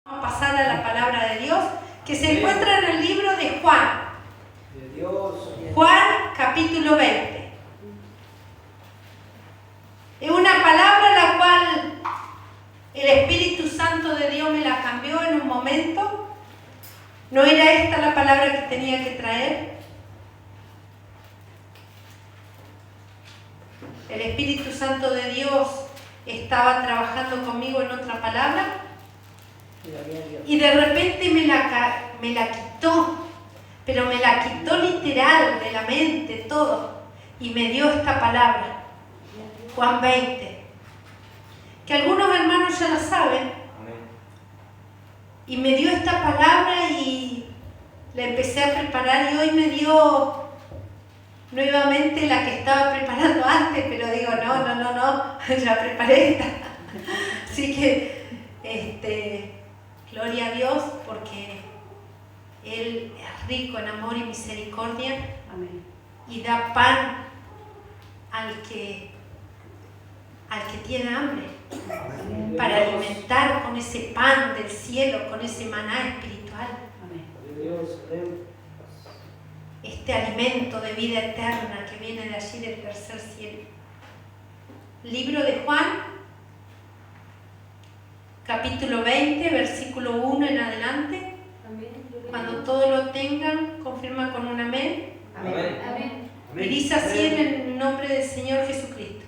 Vamos a pasar a la palabra de Dios que se encuentra en el libro de Juan. Juan capítulo 20. Es una palabra la cual el Espíritu Santo de Dios me la cambió en un momento. No era esta la palabra que tenía que traer. El Espíritu Santo de Dios estaba trabajando conmigo en otra palabra. Y de repente me la quitó, pero me la quitó literal de la mente, todo, y me dio esta palabra, Juan 20, que algunos hermanos ya la saben. Y me dio esta palabra y la empecé a preparar, y hoy me dio nuevamente la que estaba preparando antes, pero digo, no, ya preparé esta. Así que, gloria a Dios, porque Él es rico en amor y misericordia. Amén. Y da pan al que tiene hambre. Amén. Para alimentar con ese pan del cielo, con ese maná espiritual. Amén. Este alimento de vida eterna que viene de allí del tercer cielo. Libro de Juan, capítulo 20, versículo 1 en adelante. Amén. Cuando todos lo tengan, confirma con un amén. Amén. Amén. Y dice así en el nombre del Señor Jesucristo.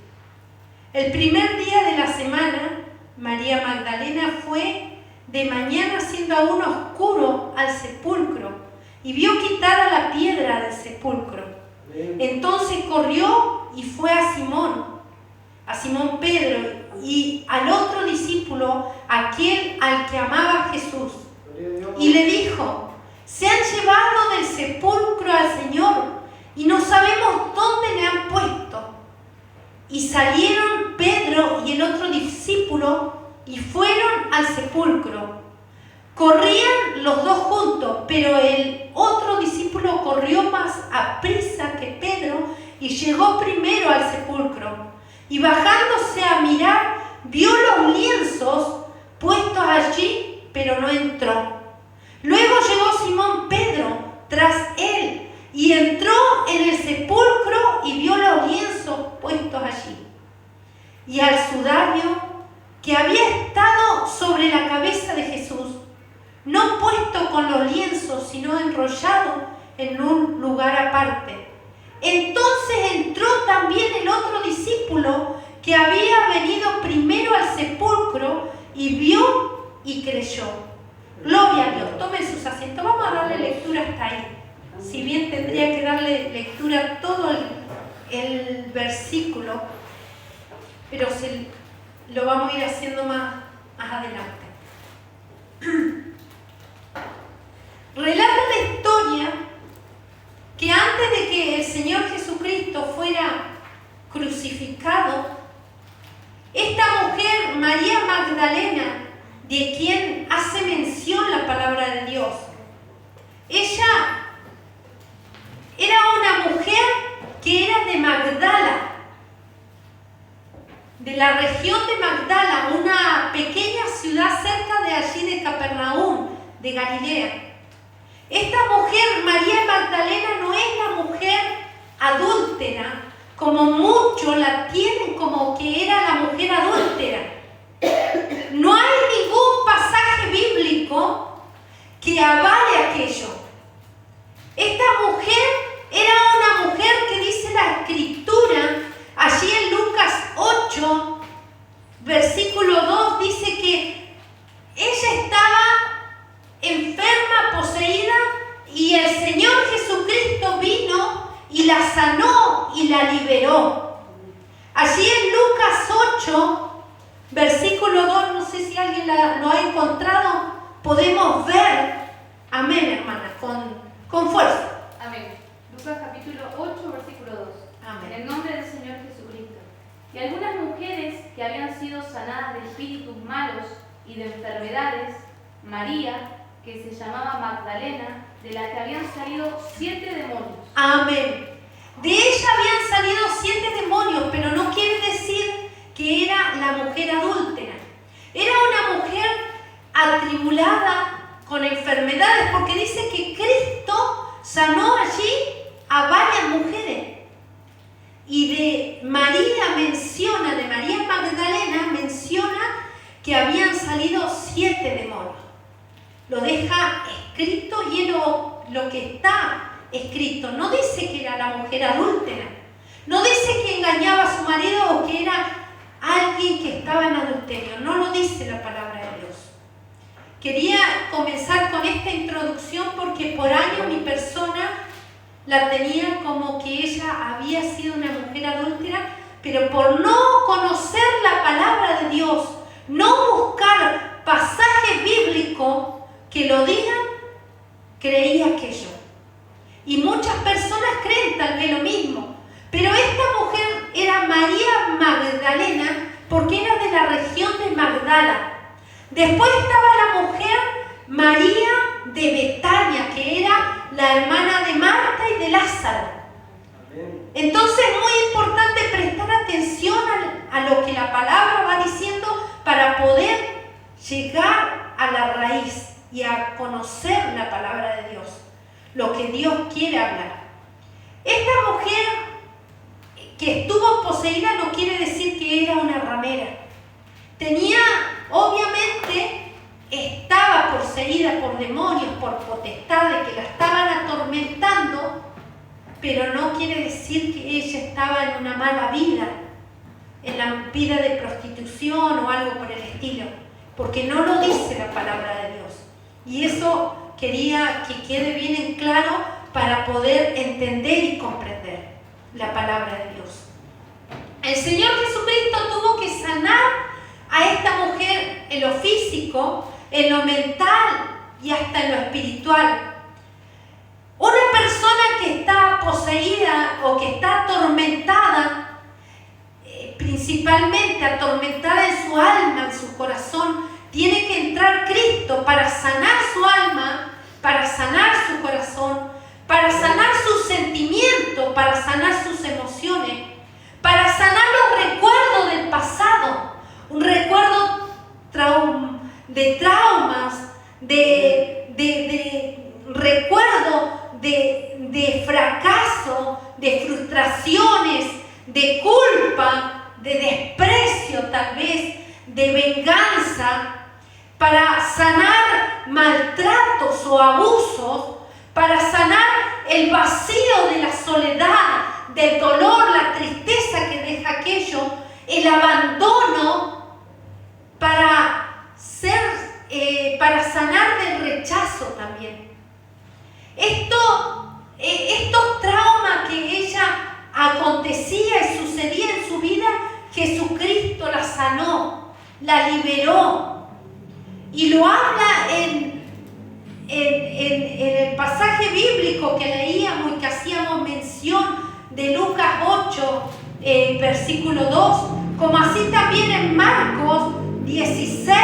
El primer día de la semana, María Magdalena fue de mañana siendo aún oscuro al sepulcro y vio quitada la piedra del sepulcro. Amén. Entonces corrió y fue a Simón Pedro y al otro discípulo, aquel al que amaba Jesús, y le dijo: se han llevado del sepulcro al Señor y no sabemos dónde le han puesto. Y salieron Pedro y el otro discípulo y fueron al sepulcro. Corrían los dos juntos, pero el otro discípulo corrió más aprisa que Pedro y llegó primero al sepulcro. Y bajándose a mirar, vio los lienzos puestos allí, pero no entró. Luego llegó Simón Pedro tras él y entró en el sepulcro y vio los lienzos puestos allí. Y al sudario que había estado sobre la cabeza de Jesús, no puesto con los lienzos, sino enrollado en un lugar aparte. Entonces entró también el otro discípulo que había venido primero al sepulcro y vio y creyó. Gloria a Dios. Tomen sus asientos. Vamos a darle lectura hasta ahí. Si bien tendría que darle lectura a todo el versículo, pero lo vamos a ir haciendo más adelante. Relata la historia que antes de que el Señor Jesucristo fuera crucificado, esta mujer, María Magdalena, de quien hace mención la palabra de Dios, ella era una mujer que era de Magdala, de la región de Magdala, una pequeña ciudad cerca de allí de Capernaum, de Galilea. Esta mujer, María Magdalena, no es la mujer adúltera, como muchos la tienen como que era la mujer adúltera. No hay ningún pasaje bíblico que avale aquello. Esta mujer era una mujer que dice la Escritura, allí en Lucas 8, versículo 2, dice que ella estaba enferma, poseída, y el Señor Jesucristo vino y la sanó y la liberó. Allí en Lucas 8, versículo 2, no sé si alguien lo ha encontrado, podemos ver, amén, hermana, con fuerza. Amén. Lucas capítulo 8, versículo 2. Amén. En el nombre del Señor Jesucristo. Y algunas mujeres que habían sido sanadas de espíritus malos y de enfermedades, María, que se llamaba Magdalena, de la que habían salido 7 demonios. Amén. De ella habían salido 7 demonios, pero no quiere decir que era la mujer adúltera. Era una mujer atribulada, con enfermedades, porque dice que Cristo sanó allí a varias mujeres. Y de María Magdalena menciona que habían salido 7 demonios. Lo deja escrito y es lo que está escrito. No dice que era la mujer adúltera, no dice que engañaba a su marido o que era alguien que estaba en adulterio. No lo dice la palabra de Dios. Quería comenzar con esta introducción porque por años mi persona la tenía como que ella había sido una mujer adúltera, pero por no conocer la palabra de Dios, no buscar pasajes bíblicos que lo digan, creía aquello. Y muchas personas creen tal vez lo mismo, pero esta mujer era María Magdalena porque era de la región de Magdala. Después estaba la mujer María de Betania, que era la hermana de Marta y de Lázaro. Entonces es muy importante prestar atención a lo que la palabra va diciendo para poder llegar a la raíz y a conocer la palabra de Dios, lo que Dios quiere hablar. Esta mujer que estuvo poseída no quiere decir que era una ramera. Obviamente estaba poseída por demonios, por potestades que la estaban atormentando, pero no quiere decir que ella estaba en una mala vida, en la vida de prostitución o algo por el estilo, porque no lo dice la palabra de Dios. Y eso quería que quede bien en claro para poder entender y comprender la palabra de Dios. El Señor Jesucristo tuvo que sanar a esta mujer en lo físico, en lo mental y hasta en lo espiritual. Una persona que está poseída o que está atormentada, principalmente atormentada en su alma, en su corazón, tiene que entrar Cristo para sanar su alma, para sanar su corazón, para sanar sus sentimientos, para sanar sus emociones, para sanar los recuerdos del pasado, un recuerdo de traumas, de recuerdo de fracaso, de frustraciones, de culpa, de desprecio tal vez, de venganza, para sanar maltratos o abusos, para sanar el vacío de la soledad, del dolor, la tristeza que deja aquello, el abandono, para sanar del rechazo también. Estos traumas que ella acontecía y sucedía en su vida, Jesucristo la sanó, la liberó. Y lo habla en el pasaje bíblico que leíamos y que hacíamos mención de Lucas 8, versículo 2, como así también en Marcos 16,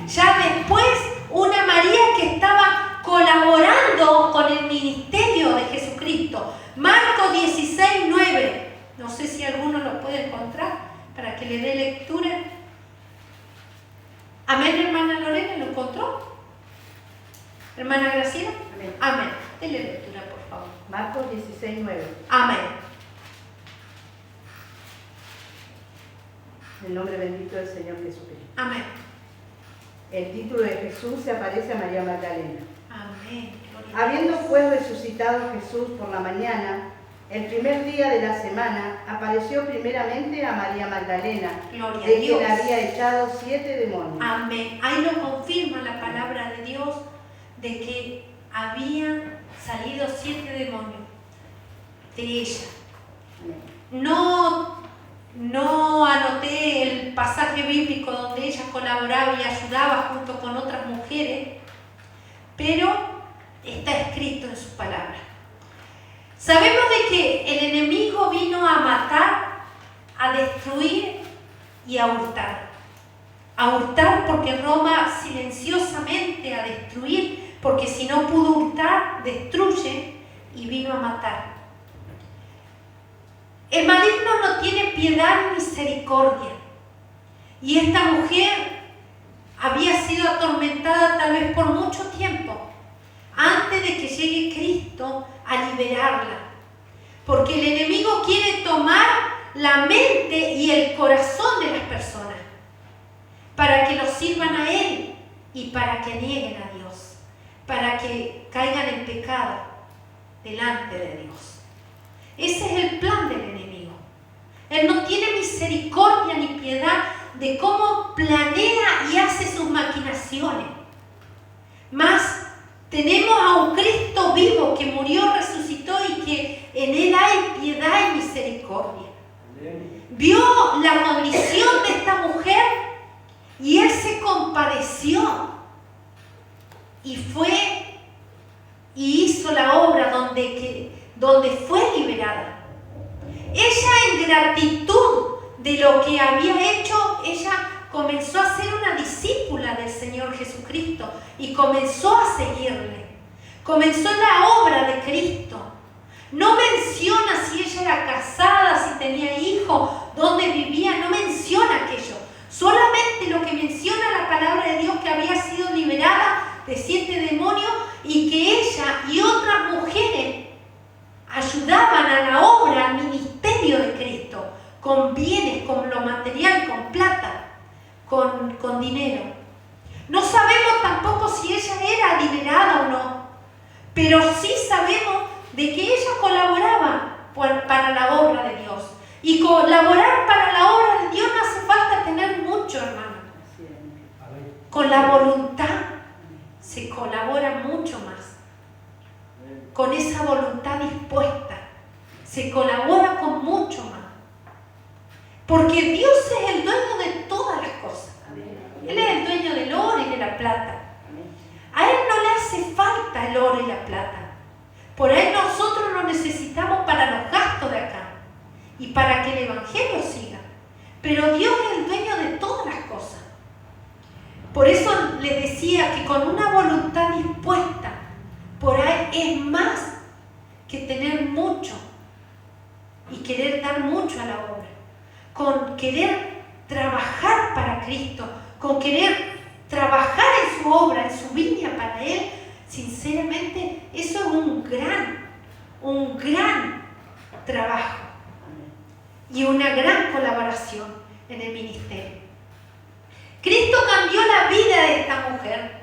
ya después una María que estaba colaborando con el ministerio de Jesucristo. Marcos 16, 9. No sé si alguno lo puede encontrar para que le dé lectura. Amén, hermana Lorena, ¿lo encontró? Hermana Graciela. Amén. Amén. Dele lectura, por favor. Marcos 16, 9. Amén. En el nombre bendito del Señor Jesucristo. Amén. El título de Jesús se aparece a María Magdalena. Amén. Habiendo pues resucitado Jesús por la mañana, el primer día de la semana, apareció primeramente a María Magdalena, Gloria de a Dios. quien había echado 7 demonios. Amén. Ahí lo confirma la palabra de Dios, de que habían salido 7 demonios de ella. Amén. No anoté el pasaje bíblico donde ella colaboraba y ayudaba junto con otras mujeres, pero está escrito en su palabra. Sabemos de que el enemigo vino a matar, a destruir y a hurtar. A hurtar porque Roma silenciosamente a destruir, porque si no pudo hurtar, destruye, y vino a matar. El maligno no tiene piedad ni misericordia. Y esta mujer había sido atormentada tal vez por mucho tiempo. de que llegue Cristo a liberarla. Porque el enemigo quiere tomar la mente y el corazón de las personas para que los sirvan a Él y para que nieguen a Dios, para que caigan en pecado delante de Dios. Ese es el plan del enemigo. Él no tiene misericordia ni piedad de cómo planea y hace sus maquinaciones. Mas tenemos a un Cristo vivo que murió, resucitó y que en Él hay piedad y misericordia. Vio la condición de esta mujer y Él se compadeció y fue y hizo la obra donde fue liberada. Ella, en gratitud de lo que había hecho, ella comenzó a ser una discípula del Señor Jesucristo y comenzó a seguirle. Comenzó la obra de Cristo. No menciona si ella era casada, si tenía hijos, dónde vivía, no menciona aquello. Solamente lo que menciona la palabra de Dios, que había sido liberada de 7 demonios y que ella y otras mujeres ayudaban a la obra, al ministerio de Cristo, con bienes, con lo material, con plata, con dinero. No sabemos tampoco si ella era liberada o no, pero sí sabemos de que ella colaboraba para la obra de Dios. Y colaborar para la obra de Dios no hace falta tener mucho, hermano. Con la voluntad se colabora mucho más. Con esa voluntad dispuesta se colabora con mucho más. Porque Dios es el dueño de todas las cosas. Él es el dueño del oro y de la plata. A Él no le hace falta el oro y la plata. Por Él nosotros lo necesitamos para los gastos de acá y para que el Evangelio siga. Pero Dios es el dueño de todas las cosas. Por eso les decía que con una voluntad dispuesta, por ahí es más que tener mucho y querer dar mucho a la obra. Con querer trabajar para Cristo, con querer trabajar en su obra, en su viña para Él, sinceramente, eso es un gran trabajo y una gran colaboración en el ministerio. Cristo cambió la vida de esta mujer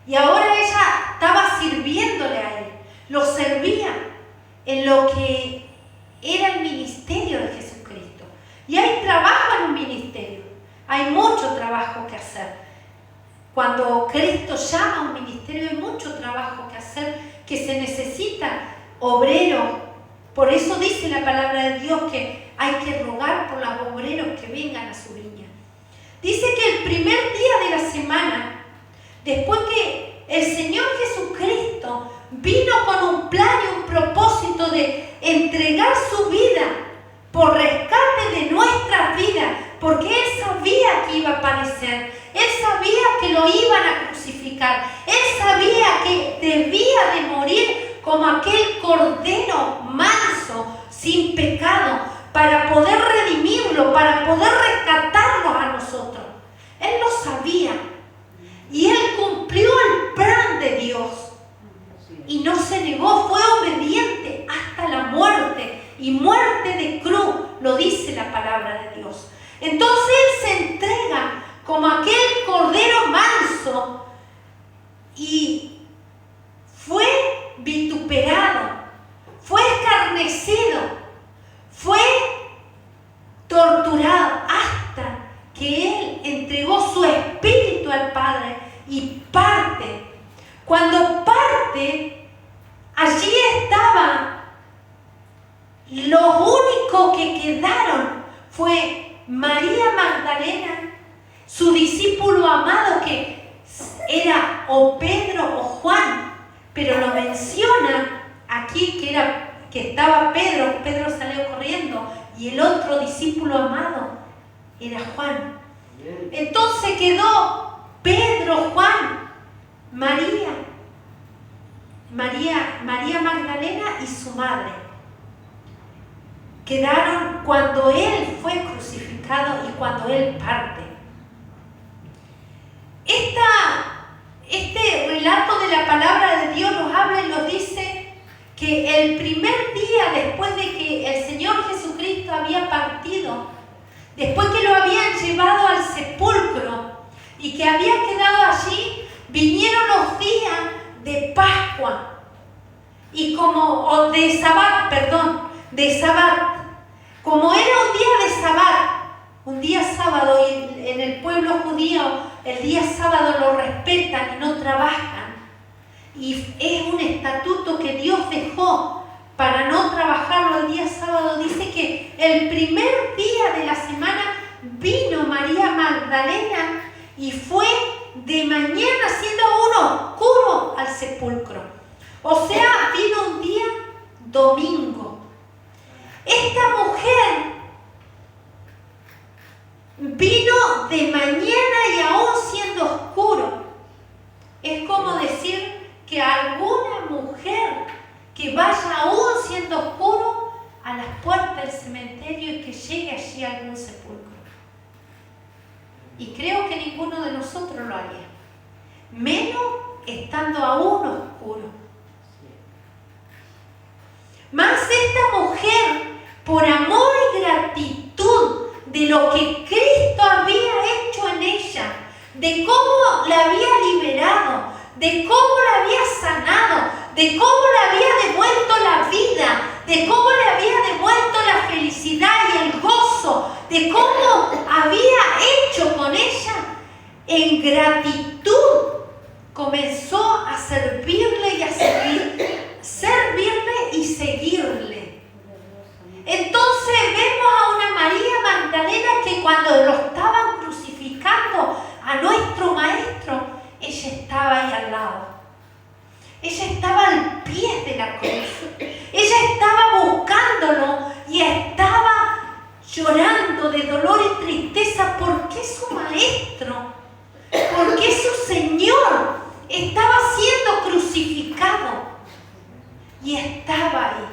y ahora ella estaba sirviéndole a Él, lo servía en lo que era el ministerio de Jesucristo. Y hay trabajo en un ministerio, hay mucho trabajo que hacer. Cuando Cristo llama a un ministerio hay mucho trabajo que hacer, que se necesita obreros. Por eso dice la palabra de Dios que hay que rogar por los obreros que vengan a su viña. Dice que el primer día de la semana, después que el Señor Jesucristo vino con un plan y un propósito de entregar su vida por rescate de nuestras vidas, porque Él sabía que iba a padecer, Él sabía que lo iban a crucificar, Él sabía que debía de morir como aquel cordero manso, sin pecado, para poder redimirlo, para poder rescatarnos a nosotros. Él lo sabía y Él cumplió el plan de Dios y no se negó, fue obediente hasta la muerte, y muerte de cruz, lo dice la palabra de Dios. Entonces Él se entrega como aquel cordero manso y fue vituperado, fue escarnecido, fue torturado hasta que Él entregó su espíritu al Padre y parte. Cuando parte, allí estaba, los únicos que quedaron fue María Magdalena, su discípulo amado, que era o Pedro o Juan, pero lo menciona aquí que estaba Pedro salió corriendo y el otro discípulo amado era Juan. Entonces quedó Pedro, Juan, María Magdalena y su madre. Quedaron cuando Él fue crucificado y cuando Él parte. Este relato de la palabra de Dios nos habla en los días que el primer día después de que el Señor Jesucristo había partido, después que lo habían llevado al sepulcro y que había quedado allí, vinieron los días de Pascua y de Sabat. Como era un día de Sabat, un día sábado, y en el pueblo judío el día sábado lo respetan y no trabajan. Y es un estatuto que Dios dejó para no trabajarlo el día sábado. Dice que el primer día de la semana vino María Magdalena y fue de mañana siendo aún oscuro al sepulcro. O sea, vino un día domingo. Esta mujer vino de mañana y aún siendo oscuro. Es como decir que alguna mujer que vaya aún siendo oscuro a las puertas del cementerio y que llegue allí a algún sepulcro. Y creo que ninguno de nosotros lo haría, menos estando aún oscuro. Más esta mujer, por amor y gratitud de lo que Cristo había hecho en ella, de cómo la había liberado, de cómo la había sanado, de cómo le había devuelto la vida, de cómo le había devuelto la felicidad y el gozo, de cómo había hecho con ella, en gratitud comenzó a servirle y a servirle y seguirle. Entonces vemos a una María Magdalena que cuando lo estaban crucificando a nuestro Maestro, ella estaba ahí al lado. Ella estaba al pie de la cruz. Ella estaba buscándolo y estaba llorando de dolor y tristeza porque su Maestro, porque su Señor estaba siendo crucificado y estaba ahí.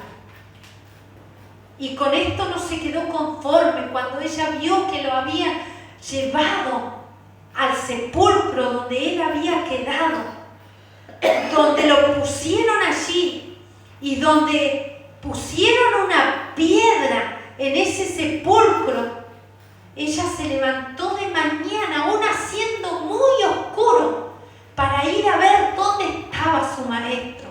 Y con esto no se quedó conforme cuando ella vio que lo había llevado al sepulcro donde él había quedado, donde lo pusieron allí y donde pusieron una piedra en ese sepulcro. Ella se levantó de mañana, aún siendo muy oscuro, para ir a ver dónde estaba su Maestro,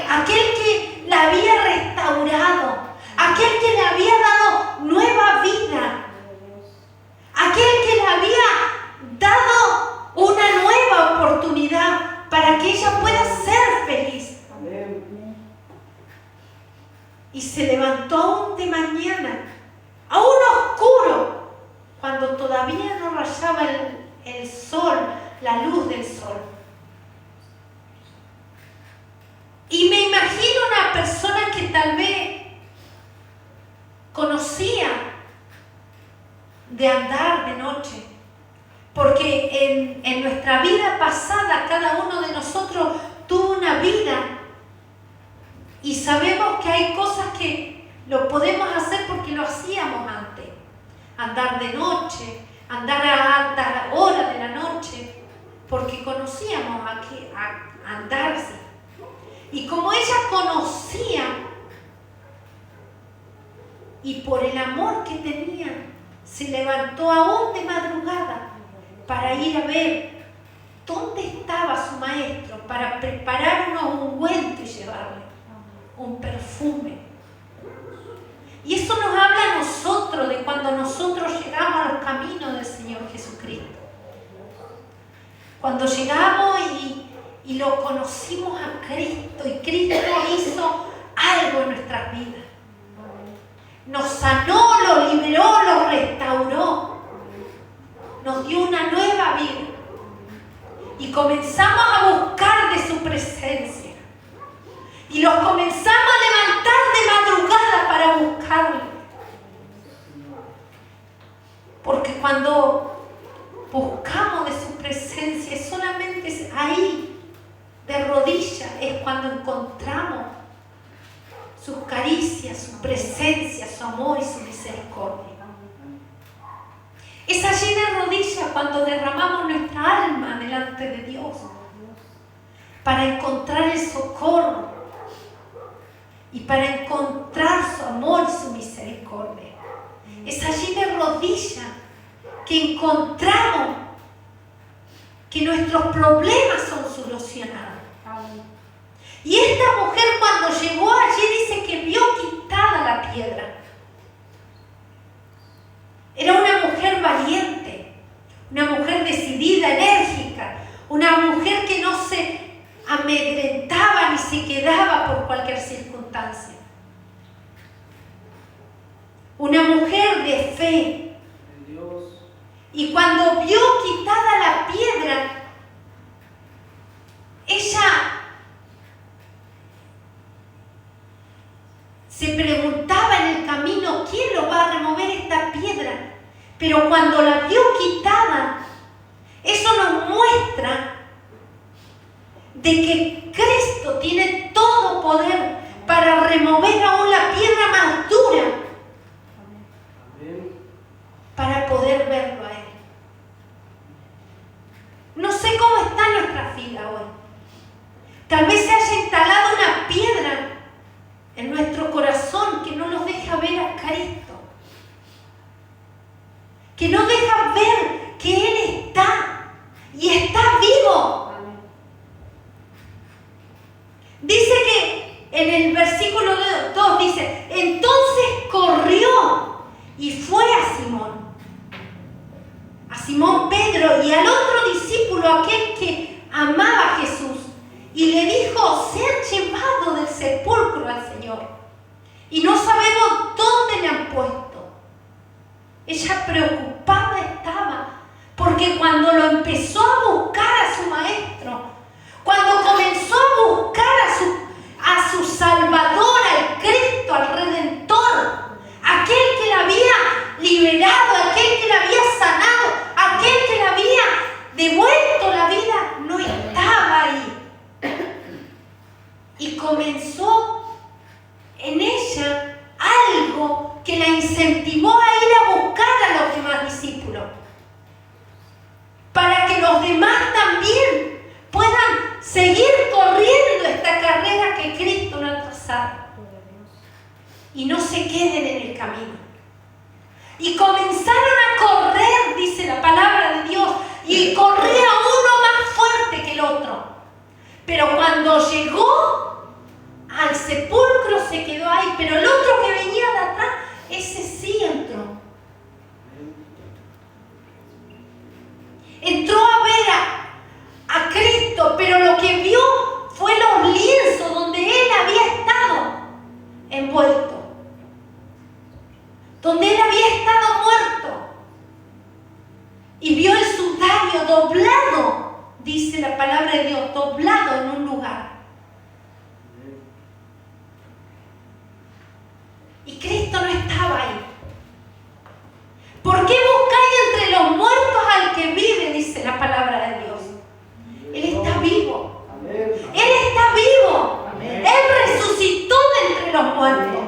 aquel que la había restaurado, aquel que le había dado nueva vida, aquel que le había dado una nueva oportunidad para que ella pueda ser feliz. Y se levantó aún de mañana, aún oscuro, cuando todavía no rayaba el sol, la luz del sol. Y me imagino una persona que tal vez conocía de andar de noche, porque en nuestra vida pasada cada uno de nosotros tuvo una vida y sabemos que hay cosas que lo podemos hacer porque lo hacíamos antes. Andar de noche, andar a altas horas de la noche, porque conocíamos a andar así. Y como ella conocía, y por el amor que tenía, se levantó aún de madrugada para ir a ver dónde estaba su Maestro, para preparar unos ungüentos y llevarle un perfume. Y eso nos habla a nosotros de cuando nosotros llegamos a los caminos del Señor Jesucristo. Cuando llegamos y lo conocimos a Cristo y Cristo hizo algo en nuestras vidas. Nos sanó, lo liberó, lo restauró. Nos dio una nueva vida. Y comenzamos a buscar de su presencia. Y los comenzamos a levantar de madrugada para buscarle. Porque cuando buscamos de su presencia, solamente es ahí, de rodillas, es cuando encontramos sus caricias, su presencia, su amor y su misericordia. Es allí de rodillas cuando derramamos nuestra alma delante de Dios para encontrar el socorro para encontrar su amor y su misericordia. Es allí de rodillas que encontramos que nuestros problemas son solucionados. Y esta mujer cuando llegó allí dice que vio quitada la piedra. Era una mujer valiente, una mujer decidida, enérgica, una mujer que no se amedrentaba ni se quedaba por cualquier circunstancia. Una mujer de fe. Y cuando vio quitada la piedra, ella se preguntaba en el camino, ¿quién lo va a remover esta piedra? Pero cuando la vio quitada, eso nos muestra de que Cristo tiene todo poder para remover aún la piedra más dura, para poder verlo a Él. No sé cómo está nuestra vida hoy. Tal vez se haya instalado una piedra en nuestro corazón que no nos deja ver a Cristo, que no deja ver que Él está y está vivo. Dice que en el versículo 2 dice, entonces corrió y fue a Simón Pedro y al otro discípulo, aquel que amaba a Jesús, y le dijo, se han llevado del sepulcro al Señor y no sabemos dónde le han puesto. Ella preocupada estaba, porque cuando lo empezó a buscar a su maestro, cuando comenzó a buscar a su Salvador, al Cristo, al Redentor, aquel que la había liberado, aquel que la había sanado, aquel que la había devuelto la vida, no estaba ahí. Y comenzó en ella algo que la incentivó a ir a buscar a los demás discípulos, para que los demás también puedan seguir corriendo esta carrera que Cristo nos ha trazado y no se queden en el camino. Y comenzaron a correr, dice la palabra de Dios, y corría uno más fuerte que el otro. Pero cuando llegó al sepulcro se quedó ahí, pero el otro que venía de atrás, ese sí entró. Entró a ver a Cristo, pero lo que vio fue los lienzos donde Él había estado envuelto, donde Él había estado muerto, y vio el sudario doblado, dice la palabra de Dios, doblado en un lugar. Y Cristo no estaba ahí. ¿Por qué buscáis entre los muertos al que vive? Dice la palabra de Dios. Él está vivo. Él está vivo. Él resucitó de entre los muertos.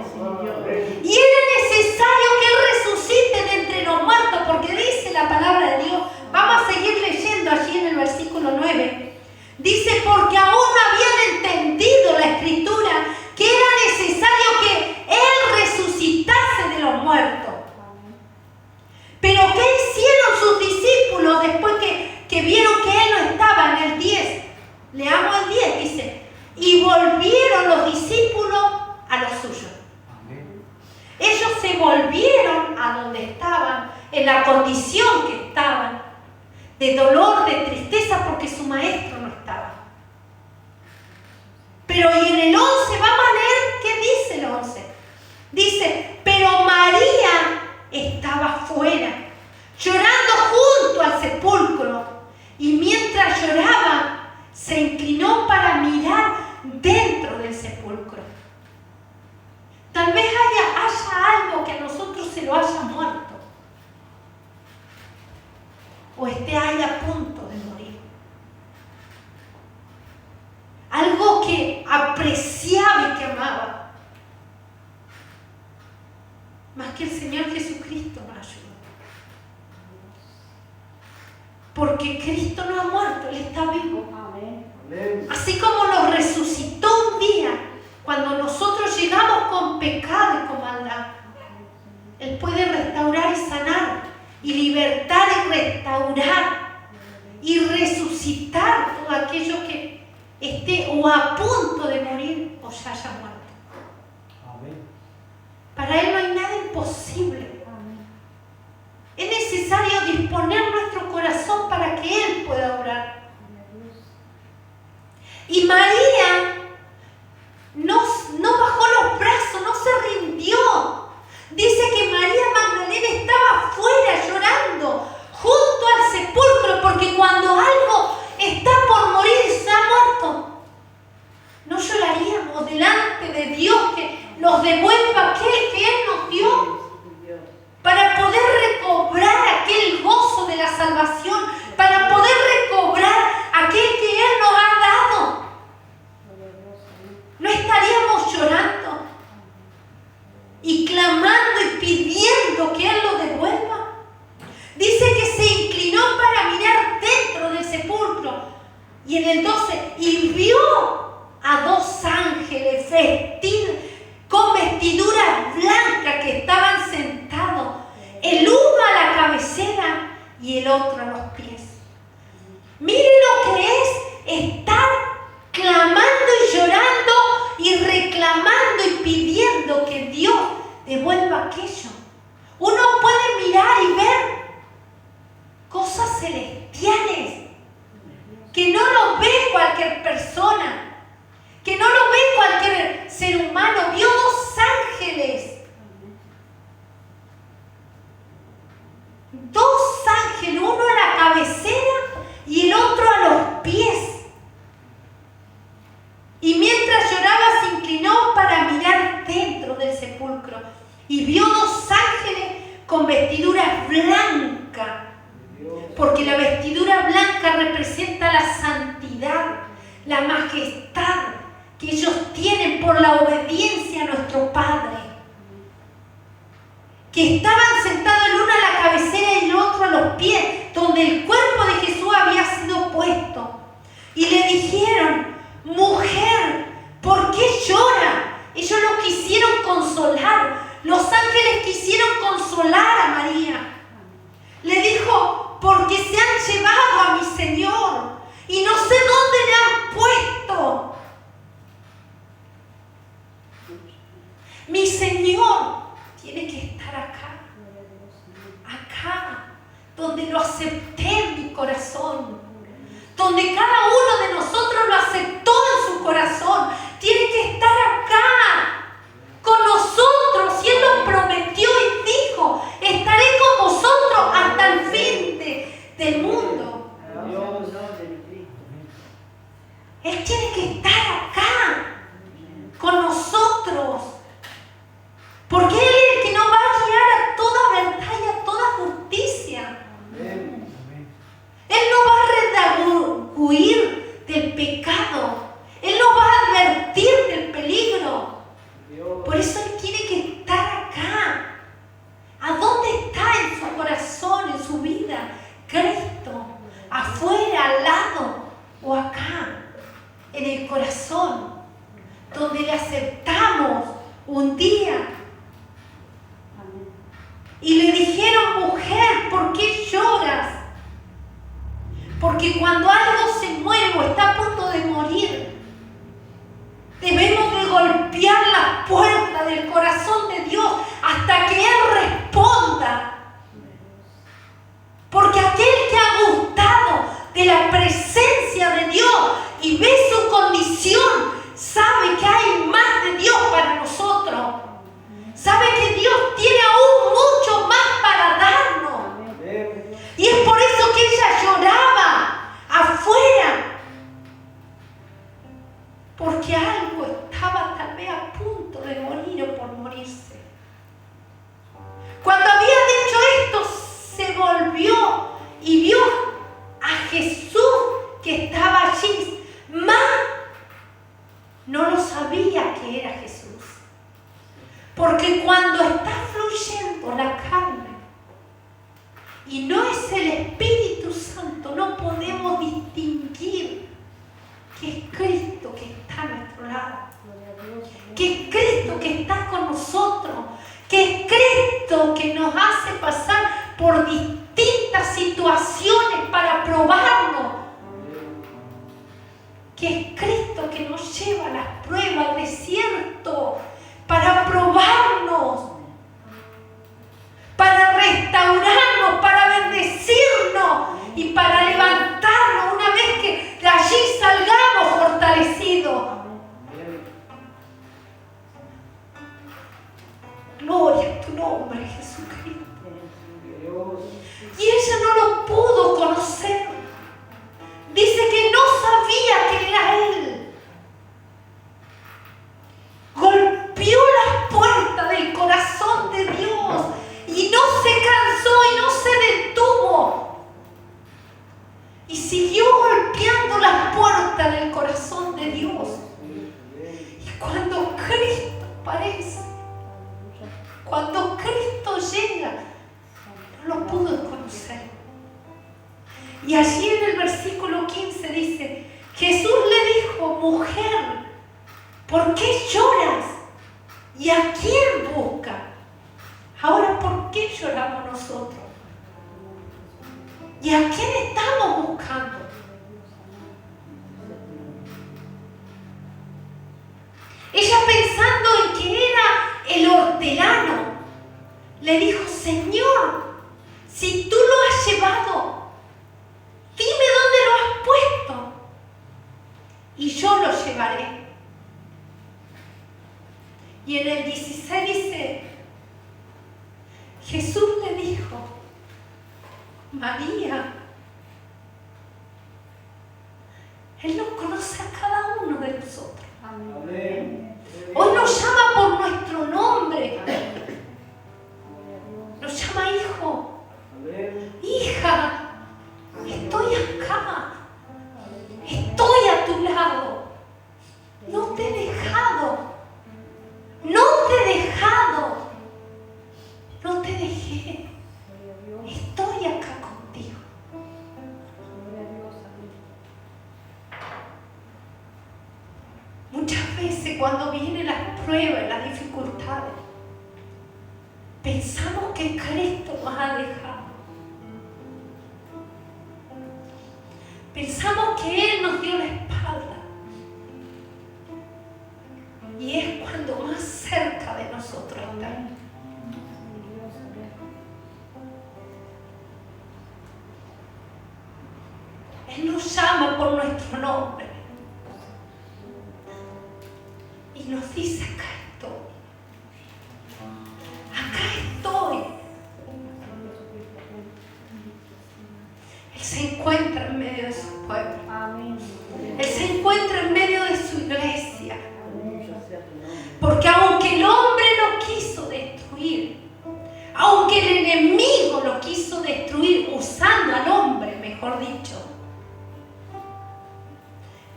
Y era necesario que Él resucite de entre los muertos, porque dice la palabra de Dios, vamos a seguir leyendo allí en el versículo 9, dice, porque aún no habían entendido la Escritura que era necesario que Él resucitase de los muertos. Pero ¿qué hicieron sus discípulos después que vieron que Él no estaba? En el 10, leamos el 10, dice, y volvieron los discípulos a los suyos. Ellos se volvieron a donde estaban, en la condición que estaban, de dolor, de tristeza, porque su maestro no estaba. Pero y en el 11, vamos a leer qué dice el 11. Dice, pero María estaba fuera, llorando junto al sepulcro, y mientras lloraba, se inclinó para mirar dentro del sepulcro. Tal vez haya algo que a nosotros se lo haya muerto, o esté ahí a punto de morir. Algo que apreciaba y que amaba, más que el Señor Jesucristo nos ayudó. Porque Cristo no ha muerto, Él está vivo. Amén. Así como nos resucitó un día, cuando nosotros llegamos llegamos con pecado y con maldad, Él puede restaurar y sanar, y libertar y restaurar, y resucitar todo aquello que esté o a punto de morir o ya haya muerto. Amén. Para Él no hay nada imposible. Amén. Es necesario disponer nuestro corazón para que Él pueda obrar. Y María no bajó los brazos, no se rindió. Dice que María Magdalena estaba afuera llorando junto al sepulcro, porque cuando algo está por morir, se ha muerto, no lloraríamos delante de Dios que nos devuelva aquel que Él nos dio, para poder recobrar aquel gozo de la salvación, para poder recobrar aquel que Él nos ha dado. No estaríamos llorando y clamando y pidiendo que Él lo devuelva. Dice que se inclinó para mirar dentro del sepulcro, y en el 12, y vio a dos ángeles vestidos con vestiduras blancas que estaban sentados, el uno a la cabecera y el otro a los pies. Mire lo que es estar clamando y llorando y reclamando y pidiendo que Dios devuelva aquello. Uno puede mirar y ver cosas celestiales que no lo ve cualquier persona, que no lo ve cualquier ser humano. Vio dos ángeles. Dos ángeles, uno a la cabecera y el otro a los pies. Y mientras lloraba se inclinó para mirar dentro del sepulcro y vio dos ángeles con vestiduras blancas, porque la vestidura blanca representa la santidad, la majestad que ellos tienen por la obediencia a nuestro Padre, que estaban sentados el uno a la cabecera y el otro a los pies, donde el cuerpo de Jesús había sido puesto. Y le dijeron: mujer, ¿por qué llora? Ellos lo quisieron consolar. Los ángeles quisieron consolar a María. Le dijo: porque se han llevado a mi Señor y no sé dónde le han puesto. Mi Señor tiene que estar acá, donde lo acepté en mi corazón, donde cada uno de nosotros lo aceptó en su corazón. Tiene que estar acá con nosotros, y Él lo prometió y dijo: estaré con vosotros hasta el fin del mundo. Él tiene que estar acá con nosotros, porque Él es el que nos va a guiar a toda verdad y a toda justicia. Él no va a redarguir del pecado. Él nos va a advertir del peligro. Por eso Él tiene que estar acá. ¿A dónde está en su corazón, en su vida Cristo? ¿Afuera, al lado o acá? En el corazón, donde le aceptamos un día. Y le dijeron: mujer, ¿por qué lloras? Porque cuando algo se muere o está a punto de morir, debemos de golpear la puerta del corazón de Dios hasta que Él responda. Porque aquel que ha gustado de la presencia de Dios y ve su condición, sabe que hay más de Dios para nosotros. Sabe que Dios tiene aún mucho más para darnos. Y es por eso que ella lloraba afuera, porque algo estaba tal vez a punto de morir o por morirse. Cuando había dicho esto, se volvió y vio a Jesús que estaba allí. No lo sabía que era Jesús, porque cuando está fluyendo la carne y no es el Espíritu Santo, no podemos distinguir que es Cristo que está a nuestro lado, que es Cristo que abriendo las puertas del corazón de Dios. Y cuando Cristo aparece, cuando Cristo llega, no lo pudo conocer. Y allí en el versículo 15 dice, Jesús le dijo, mujer, ¿por qué lloras? ¿Y a quién busca? Ahora, ¿por qué lloramos nosotros? ¿Y a quién estamos buscando? Ella, pensando en que era el hortelano, le dijo, Señor, si tú lo has llevado, dime dónde lo has puesto y yo lo llevaré. Y en el 16 dice, Jesús le dijo, María. Él nos conoce a cada uno de nosotros. Amén. Hoy nos llama por nuestro nombre. Nos llama hijo. Hija, estoy acá. Estoy a tu lado. No te he dejado. No te he dejado. No te dejé. Estoy acá contigo. Muchas veces cuando vienen las pruebas, las dificultades, pensamos que Cristo nos ha dejado. Pensamos que Él nos dio la espalda. Y es cuando más cerca de nosotros está. Él nos llama por nuestro nombre y nos dice, acá estoy. Él se encuentra en medio de su pueblo. Él se encuentra en medio de su iglesia. Porque aunque el hombre lo quiso destruir, aunque el enemigo lo quiso destruir usando al hombre, mejor dicho,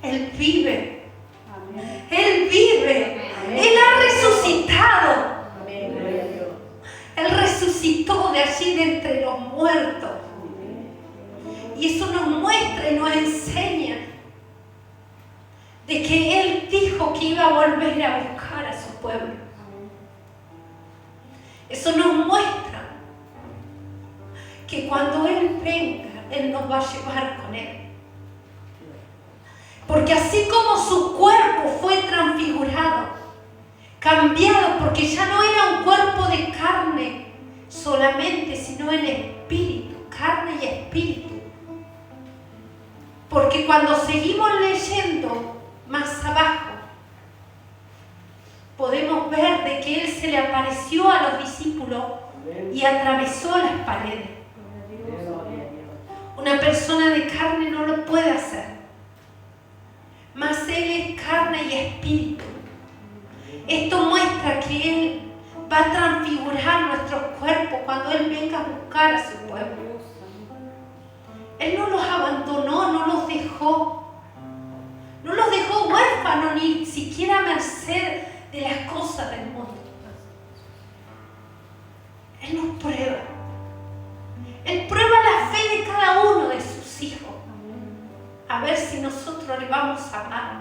Él vive. Amén. Él vive. Amén. Él ha resucitado. Amén. Él resucitó de allí de entre los muertos. Amén. Y eso nos muestra y nos enseña de que Él dijo que iba a volver a buscar a su pueblo. Amén. Eso nos muestra que cuando Él venga, Él nos va a llevar con Él. Porque así como su cuerpo fue transfigurado, cambiado, porque ya no era un cuerpo de carne solamente, sino en espíritu, carne y espíritu. Porque cuando seguimos leyendo más abajo, podemos ver de que Él se le apareció a los discípulos y atravesó las paredes. Una persona de carne no lo puede hacer. Mas Él es carne y espíritu. Esto muestra que Él va a transfigurar nuestros cuerpos cuando Él venga a buscar a su pueblo. Él no los abandonó, no los dejó. No los dejó huérfanos ni siquiera a merced de las cosas del mundo. Él nos prueba. Él prueba la fe de cada uno de sus hijos. A ver si nosotros le vamos a amar.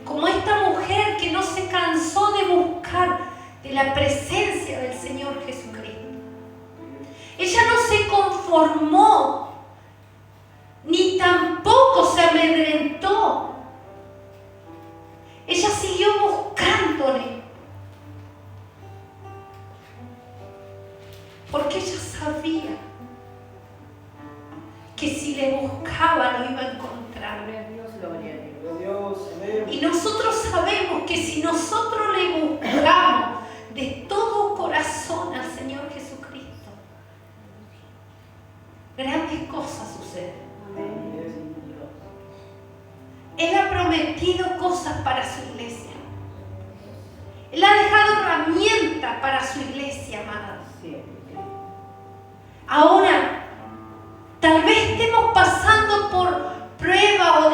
Como esta mujer que no se cansó de buscar de la presencia del Señor Jesucristo. Ella no se conformó, ni tampoco se amedrentó. Ella siguió buscándole. Porque ella sabía que si le buscaba lo iba a encontrar. Y nosotros sabemos que si nosotros le buscamos de todo corazón al Señor Jesucristo, grandes cosas suceden. Él ha prometido cosas para su iglesia. Él ha dejado herramientas para su iglesia, amada. Ahora, tal vez estemos pasando por pruebas o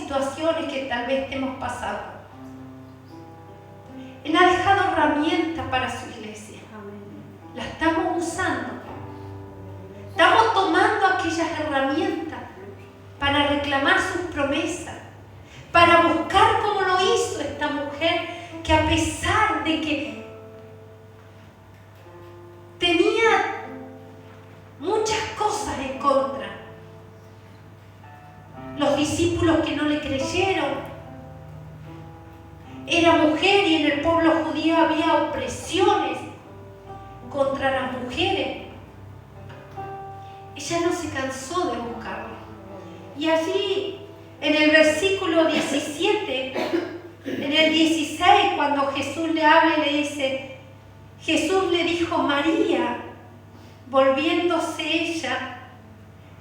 situaciones que tal vez hemos pasado. Él ha dejado herramientas para su iglesia. La estamos usando. Estamos tomando aquellas herramientas para reclamar sus promesas, para buscar como lo hizo esta mujer que a pesar de que tenía muchas cosas en contra, los discípulos que no le creyeron, era mujer y en el pueblo judío había opresiones contra las mujeres. Ella no se cansó de buscarlo. Y allí, en el versículo 17, en el 16, cuando Jesús le habla y le dice, Jesús le dijo María, volviéndose ella,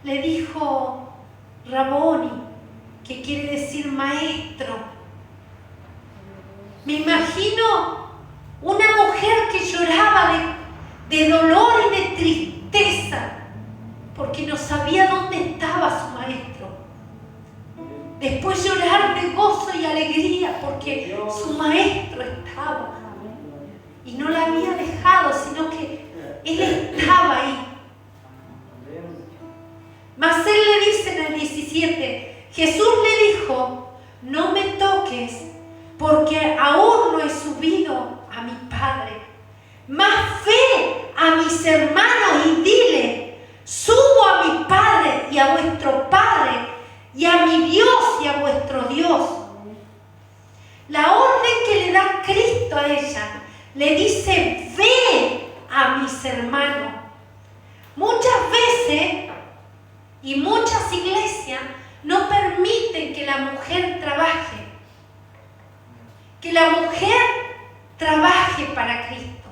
le dijo Raboni, que quiere decir maestro. Me imagino una mujer que lloraba de dolor y de tristeza porque no sabía dónde estaba su maestro. Después llorar de gozo y alegría porque su maestro estaba y no la había dejado, sino que él estaba ahí. Mas él le dice en el 17, Jesús le dijo, no me toques porque aún no he subido a mi Padre. Mas ve a mis hermanos y dile, subo a mi Padre y a vuestro Padre, y a mi Dios y a vuestro Dios. La orden que le da Cristo a ella, le dice, ve a mis hermanos. Muchas veces, y muchas iglesias, no permiten que la mujer trabaje. Que la mujer trabaje para Cristo.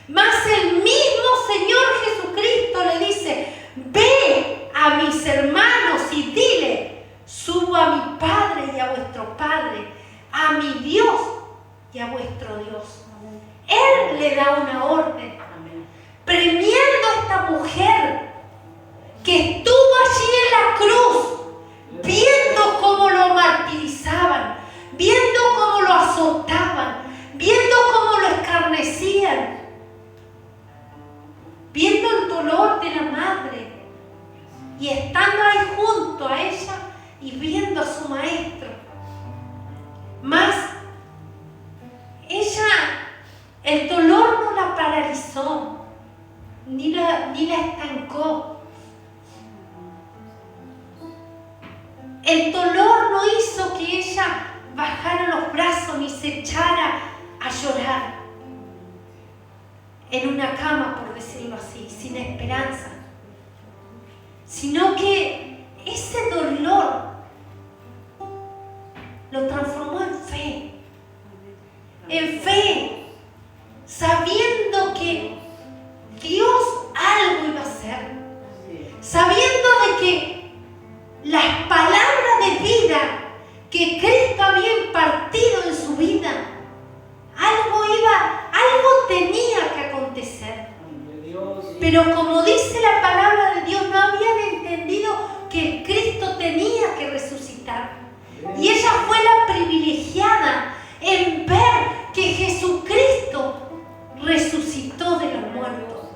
Mas el mismo Señor Jesucristo le dice, ve a mis hermanos y dile, subo a mi Padre y a vuestro Padre, a mi Dios y a vuestro Dios. Él le da una orden, premiando a esta mujer que estuvo allí en la cruz, viendo cómo lo martirizaban, viendo cómo lo azotaban, viendo cómo lo escarnecían, viendo el dolor de la madre y estando ahí junto a ella y viendo a su maestro. Mas ella, el dolor no la paralizó, ni la estancó. El dolor no hizo que ella bajara los brazos ni se echara a llorar en una cama, por decirlo así, sin esperanza, sino que ese dolor lo transformó en fe, sabiendo que Dios algo iba a hacer, sabiendo de que las palabras de vida que Cristo había impartido en su vida, algo tenía que acontecer. Pero como dice la palabra de Dios, no habían entendido que Cristo tenía que resucitar. Y ella fue la privilegiada en ver que Jesucristo resucitó de los muertos.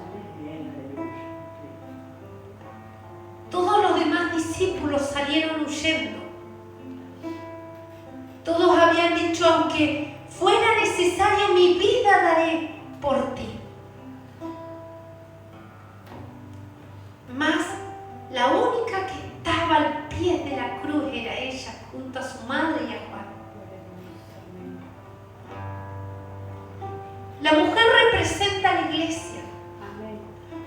Todos los demás discípulos salieron huyendo. Todos habían dicho, aunque fuera necesario, mi vida daré por ti. Mas la única que estaba al pie de la cruz era ella, junto a su madre y a Juan. La mujer representa a la iglesia.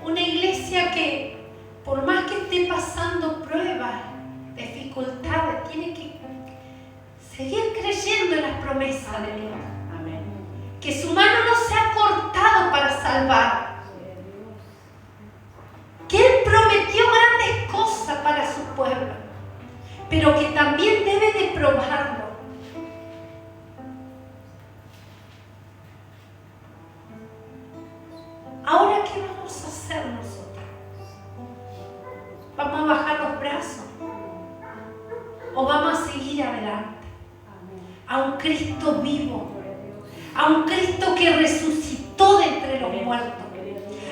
Una iglesia que, por más que esté pasando pruebas, dificultades, tiene que seguir creyendo en las promesas de Dios. Que su mano no se ha cortado para salvar. Que Él prometió grandes cosas para su pueblo, pero que también debe de probarlo. Ahora, ¿qué vamos a hacer nosotros? ¿Vamos a bajar los brazos? ¿O vamos a seguir adelante? Cristo vivo, a un Cristo que resucitó de entre los muertos,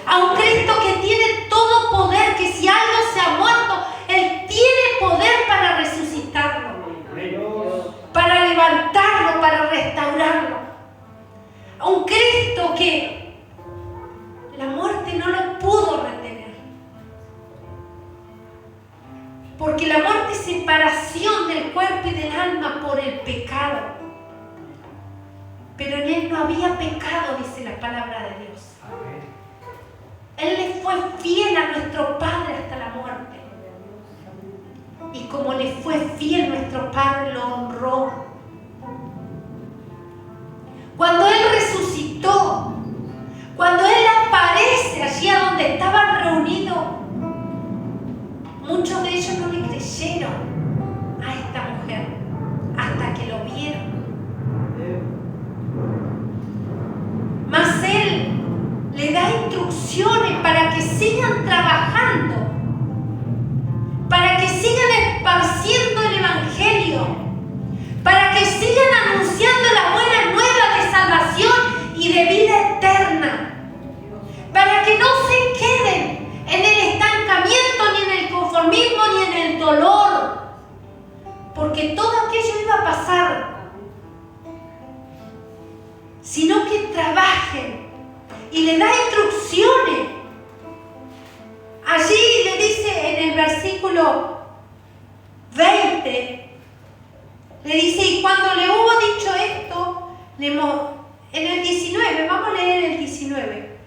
a un Cristo que tiene todo poder, que si algo se ha muerto, Él tiene poder para resucitarlo, para levantarlo, para restaurarlo. A un Cristo que la muerte no lo pudo retener. Porque la muerte es separación del cuerpo y del alma por el pecado. Pero en Él no había pecado, dice la palabra de Dios. Él le fue fiel a nuestro Padre hasta la muerte. Y como le fue fiel, nuestro Padre lo honró. Cuando Él resucitó, cuando Él aparece allí a donde estaban reunidos, muchos de ellos no le creyeron a esta mujer hasta que lo vieron. Mas Él le da instrucciones para que sigan trabajando, para que sigan esparciendo el Evangelio, para que sigan anunciando la buena nueva de salvación y de vida eterna, para que no se queden en el estancamiento, ni en el conformismo, ni en el dolor, porque todo aquello iba a pasar, sino que trabajen. Y le da instrucciones. Allí le dice en el versículo 20, le dice, y cuando le hubo dicho esto, en el 19, vamos a leer el 19.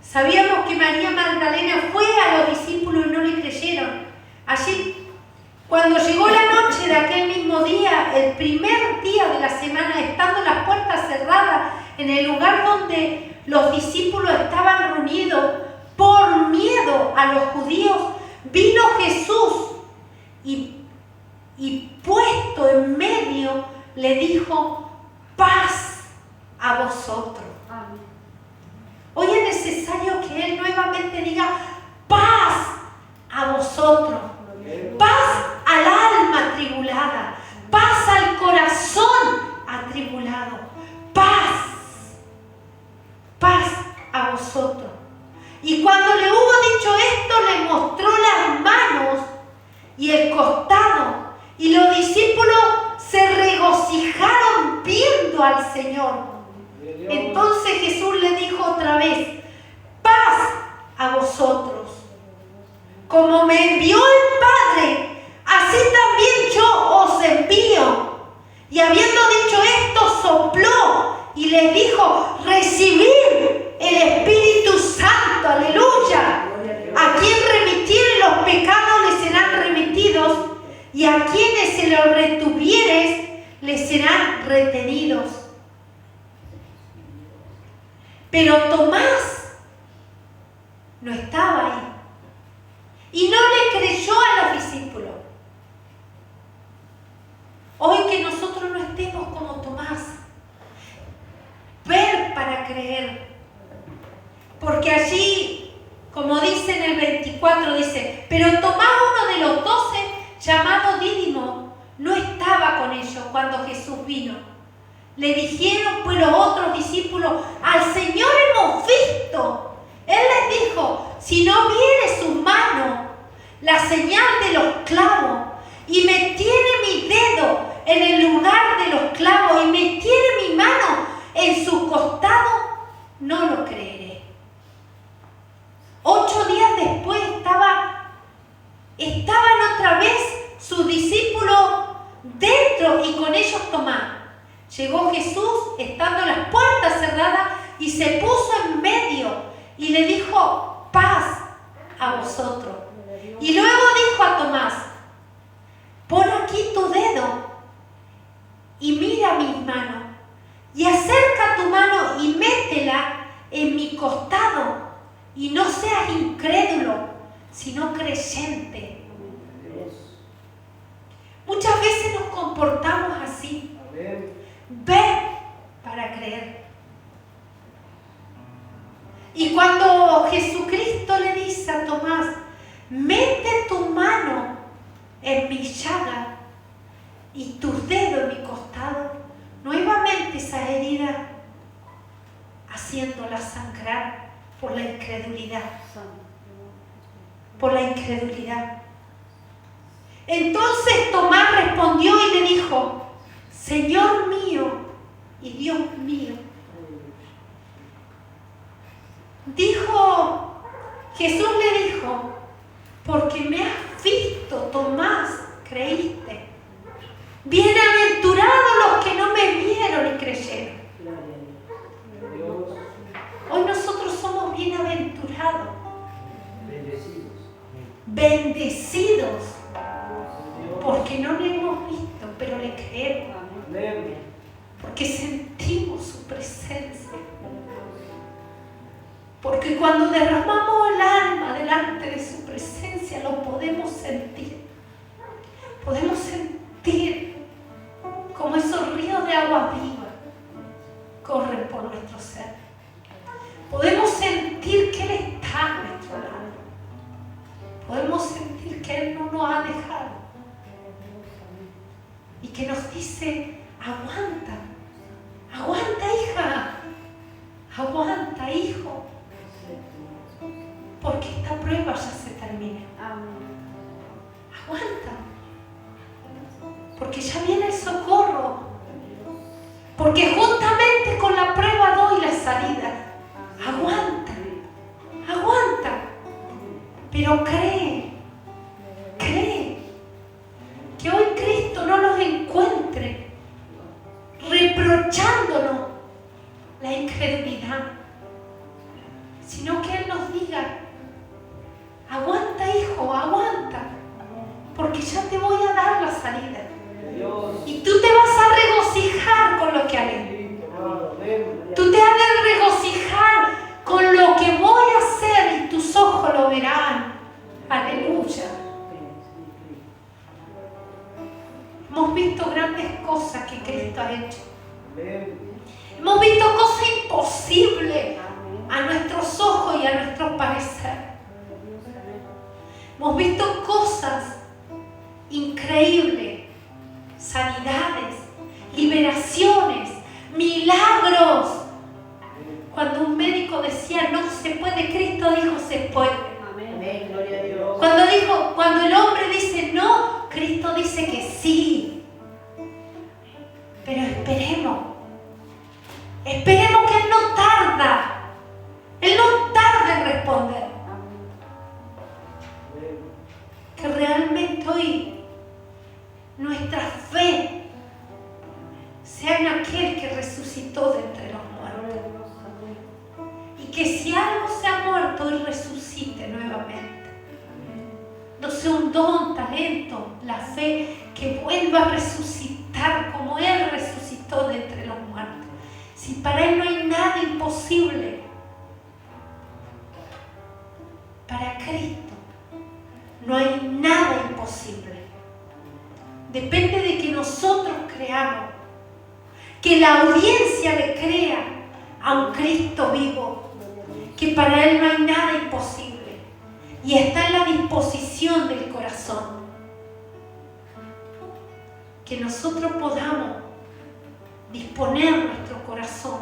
Sabíamos que María Magdalena fue a los discípulos y no le creyeron. Allí, cuando llegó la noche de aquel mismo día, el primer día de la semana, estando las puertas cerradas en el lugar donde los discípulos estaban reunidos por miedo a los judíos, vino Jesús y puesto en medio le dijo, paz a vosotros. Amén. Hoy es necesario que Él nuevamente diga, paz a vosotros, paz al alma atribulada, paz al corazón atribulado, paz a vosotros. Y cuando le hubo dicho esto, le mostró las manos y el costado, y los discípulos se regocijaron viendo al Señor. Entonces Jesús le dijo otra vez, paz a vosotros. Como me envió el Padre, así también yo os envío. Y habiendo dicho esto, sopló y les dijo, recibid el Espíritu Santo, aleluya. A quien remitiere los pecados les serán remitidos, y a quienes se los retuvieres les serán retenidos. Pero Tomás no estaba ahí y no le creyó a los discípulos. Hoy que nosotros no estemos como Tomás, ver para creer, porque allí, como dice en el 24, dice, pero Tomás, uno de los 12, llamado Dídimo, no estaba con ellos cuando Jesús vino. Le dijeron pues los otros discípulos, al Señor hemos visto. Él les dijo, si no viere su mano, la señal de los clavos, y metiere mi dedo en el lugar de los clavos, y metiere mi mano en su costado, no lo creeré. 8 días después estaban otra vez sus discípulos dentro y con ellos Tomás. Llegó Jesús estando las puertas cerradas y se puso en medio y le dijo, paz a vosotros. Y luego dijo a Tomás, pon aquí tu dedo y mira mis manos, y acerca tu mano y métela en mi costado, y no seas incrédulo, sino creyente. Muchas veces nos comportamos así. Ver para creer. Y cuando Jesucristo le dice a Tomás, mete tu mano en mi llaga y tus dedos en mi costado, sangrar por la incredulidad. Por la incredulidad. Entonces Tomás respondió y le dijo: Señor mío y Dios mío. Jesús le dijo: porque me has visto, Tomás, creíste. Bienaventurados los que no me vieron y creyeron. Hoy nosotros somos bienaventurados. Bendecidos. Porque no le hemos visto, pero le creemos. Porque sentimos su presencia. Porque cuando derramamos el alma delante de su presencia, lo podemos sentir. Podemos sentir como esos ríos de agua viva corren por nuestro ser. Podemos sentir que Él está a nuestro lado. Podemos sentir que Él no nos ha dejado. Y que nos dice: aguanta, aguanta, hija, aguanta, hijo. Porque esta prueba ya se termina. Aguanta. Porque ya viene el socorro. Porque juntamente con la prueba doy la salida. Aguanta. Aguanta. Pero cree. Cree. Que hoy Cristo no nos encuentre reprochándonos la incredulidad. Sino que Él nos diga: aguanta, hijo, aguanta, porque ya te voy a dar la salida. Y tú te vas a regocijar con lo que haré. Tú te has de regocijar con lo que voy a hacer y tus ojos lo verán. Aleluya. Hemos visto grandes cosas que Cristo ha hecho. Hemos visto cosas imposibles a nuestros ojos y a nuestro parecer. Hemos visto cosas increíbles, sanidades, liberaciones, milagros. Cuando un médico decía no se puede, Cristo dijo se puede. Amén, gloria a Dios. Cuando el hombre dice no, Cristo dice que sí. Pero esperemos que Él no tarda. Él no tarda en responder. Que realmente hoy nuestra fe sea en aquel que resucitó de entre los muertos. Y que si algo se ha muerto, hoy resucite nuevamente. No sea un don, talento, la fe, que vuelva a resucitar como Él resucitó de entre los muertos. Si para Él no hay nada imposible, para Cristo no hay nada imposible. Depende de que nosotros creamos, que la audiencia le crea a un Cristo vivo, que para Él no hay nada imposible y está en la disposición del corazón. Que nosotros podamos disponer nuestro corazón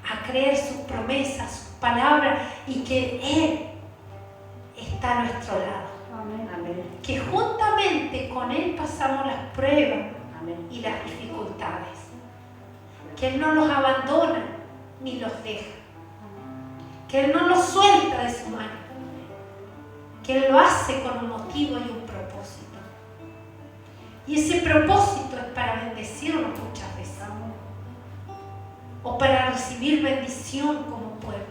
a creer sus promesas, sus palabras, y que Él está a nuestro lado. Amén. Que juntamente con Él pasamos las pruebas. Amén. Y las dificultades. Que Él no los abandona ni los deja. Que Él no los suelta de su mano. Que Él lo hace con un motivo y un propósito. Y ese propósito es para bendecirnos muchas veces. O para recibir bendición como pueblo.